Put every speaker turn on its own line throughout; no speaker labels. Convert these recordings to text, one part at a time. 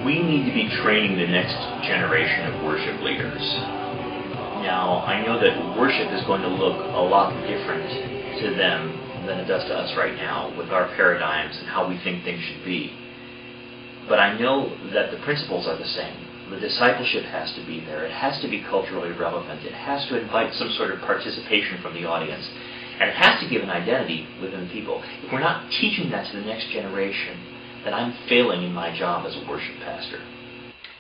We need to be training the next generation of worship leaders. Now, I know that worship is going to look a lot different to them than it does to us right now with our paradigms and how we think things should be. But I know that the principles are the same. The discipleship has to be there. It has to be culturally relevant. It has to invite some sort of participation from the audience. And it has to give an identity within people. If we're not teaching that to the next generation, then I'm failing in my job as a worship pastor.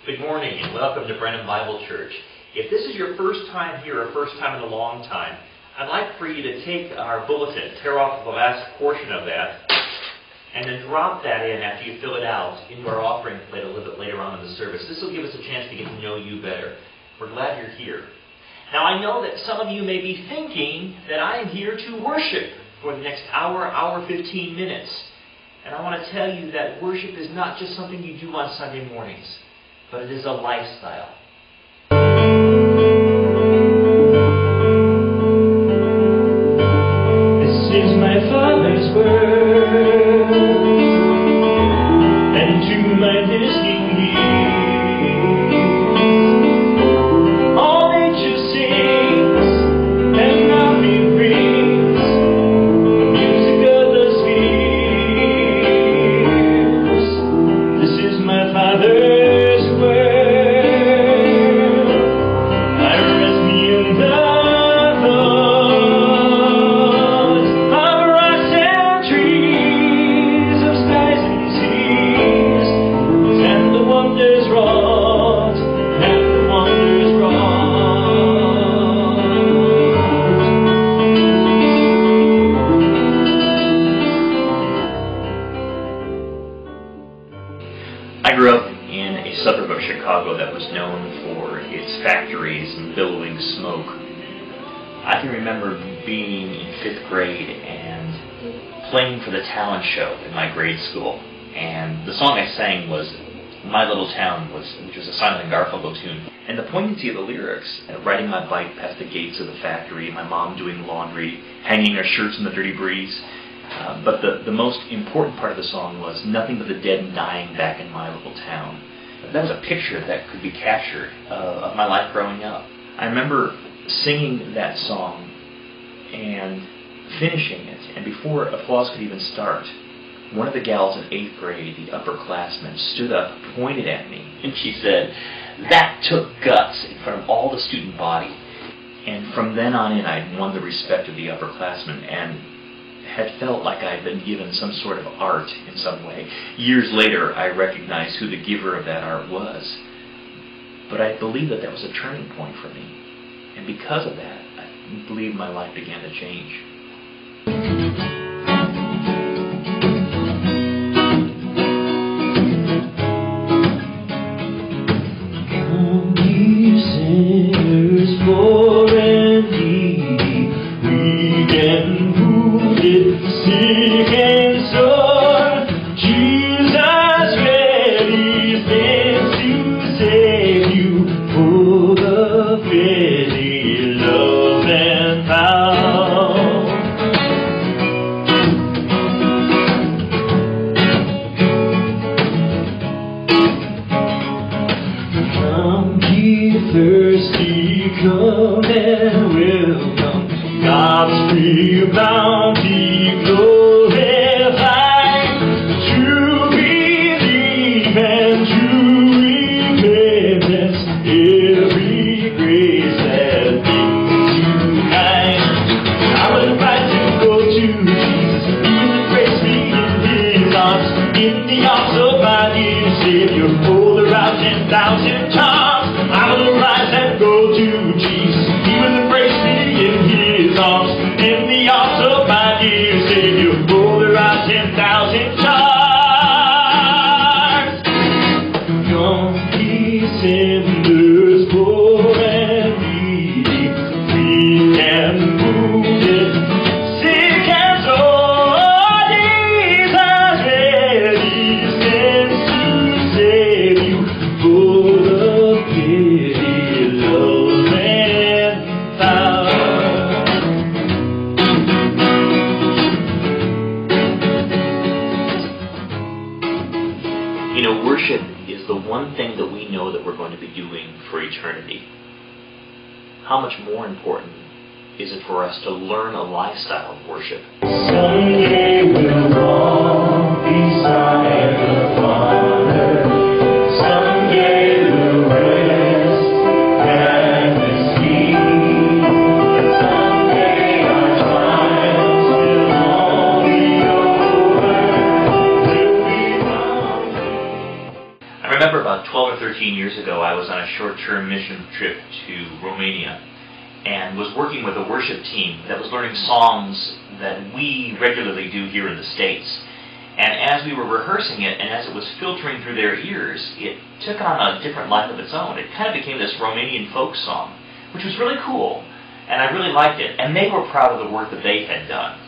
Good morning and welcome to Brenham Bible Church. If this is your first time here or first time in a long time, I'd like for you to take our bulletin, tear off the last portion of that, and then drop that in after you fill it out into our offering plate a little bit later on in the service. This will give us a chance to get to know you better. We're glad you're here. Now, I know that some of you may be thinking that I am here to worship for the next hour, 15 minutes. And I want to tell you that worship is not just something you do on Sunday mornings, but it is a lifestyle.
This is my Father's word, and to my listening ears, all nature sings, and nothing brings the music of the spheres. This is my Father's word. I rest me in the thoughts of rocks and trees, of skies and seas, and the wonders wrought, and the wonders wrought.
I grew up in a suburb of Chicago that was known for its factories and billowing smoke. I can remember being in 5th grade and playing for the talent show in my grade school. And the song I sang was My Little Town, which was a Simon and Garfunkel tune. And the poignancy of the lyrics, riding my bike past the gates of the factory, my mom doing laundry, hanging our shirts in the dirty breeze. But the most important part of the song was nothing but the dead and dying back in my little town. That was a picture that could be captured of my life growing up. I remember singing that song and finishing it, and before applause could even start, one of the gals in 8th grade, the upperclassmen, stood up, pointed at me, and she said, "That took guts," in front of all the student body. And from then on in, I'd won the respect of the upperclassmen and had felt like I'd been given some sort of art in some way. Years later, I recognized who the giver of that art was. But I believe that was a turning point for me. And because of that, I believe my life began to change.
Come ye sinners, poor and needy, weak and wounded, sick and sore, Jesus ready stands to save you, full of pity, love and power. Come ye thirsty, come and welcome, God's free bounty glorified. True belief and true repentance, every grace has been tonight. I would invite you to go to Jesus. He will embrace me in His arms, in the arms of my dear Savior. Hold around 10,000 times. I will rise and go to Jesus. He will embrace me in His arms, in the arms of my dear Savior. Hold around 10,000 times. Come ye sinners, poor and needy, weak and wounded, sick and sore, Jesus ready stands to save you, full of
worship is the one thing that we know that we're going to be doing for eternity, how much more important is it for us to learn a lifestyle of worship?
Someday we'll walk beside the Father. Someday we'll rest at His feet. Someday our trials will all be over. We'll be found.
I remember about 12 or 13 years ago, I was on a short-term mission trip to Romania and was working with a worship team that was learning songs that we regularly do here in the States. And as we were rehearsing it, and as it was filtering through their ears, it took on a different life of its own. It kind of became this Romanian folk song, which was really cool, and I really liked it. And they were proud of the work that they had done.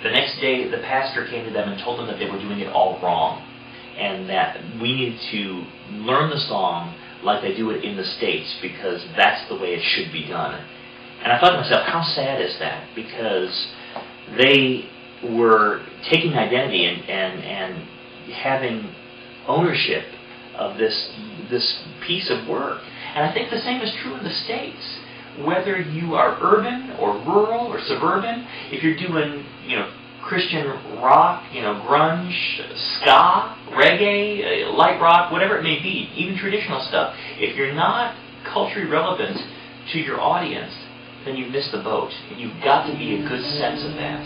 The next day, the pastor came to them and told them that they were doing it all wrong, and that we needed to learn the song like they do it in the States, because that's the way it should be done. And I thought to myself, how sad is that? Because they were taking identity and having ownership of this piece of work. And I think the same is true in the States. Whether you are urban or rural or suburban, if you're doing, Christian rock, grunge, ska, reggae, light rock, whatever it may be, even traditional stuff, if you're not culturally relevant to your audience, then you've missed the boat. And you've got to be a good sense of that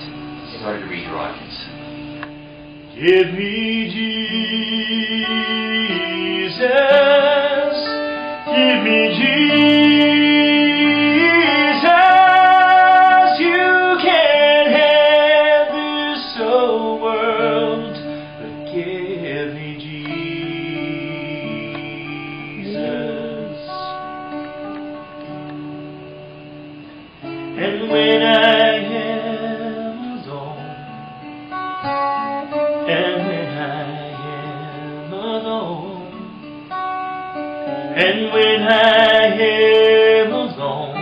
in order to reach your audience.
Give me Jesus. Give me Jesus. You can't have this whole world, but give me Jesus. And when I am alone, and when I am alone, and when I am alone,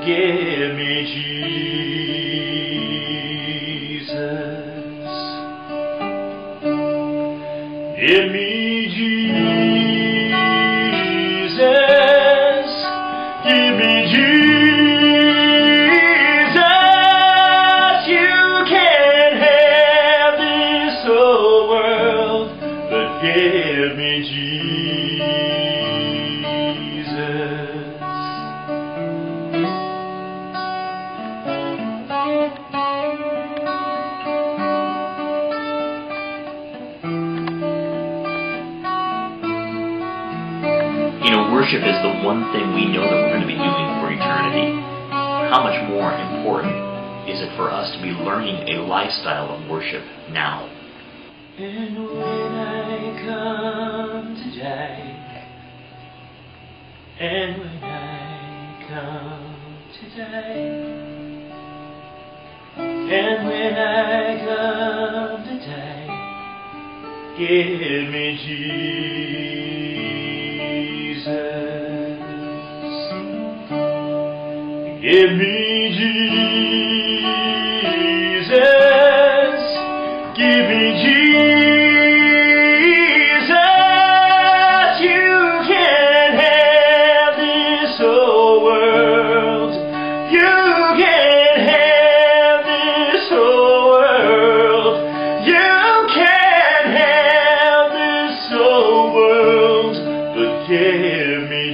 give me Jesus. Give me Jesus. Give me Jesus. Give me Jesus.
Worship is the one thing we know that we're going to be doing for eternity. How much more important is it for us to be learning a lifestyle of worship now?
And when I come to die, and when I come to die, and when I come to die, give me Jesus. Give me Jesus. Give me Jesus. You can't have this whole world. You can't have this whole world. You can't have this whole world. But give me